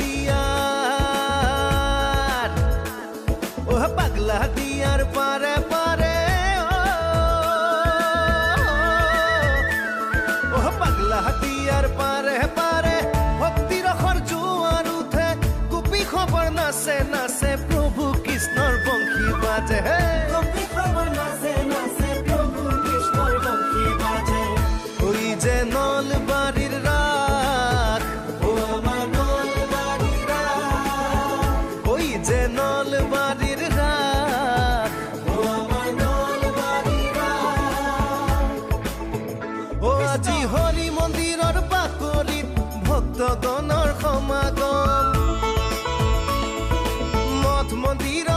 দিয়ার ও পাগলা দিয়ার পারে পারে ও পাগলা দিয়ার পারে পারে ভক্তির খর জোয়ার উঠে গোপী খবর নাচে নাচে প্রভু কৃষ্ণর বংশী বাজে গোপী খবর নাচে নাচে প্রভু কৃষ্ণর বংশী বাজে ওই যে নলবাড়ির রাগ ও আমার নলবাড়ির রাগ ওই যে নলবাড়ির রাগ ও আমার নলবাড়ির রাগ ও আজি হৰি মন্দিৰৰ বাকৰিত ভক্তগণৰ সমাগম মঠ মন্দিৰ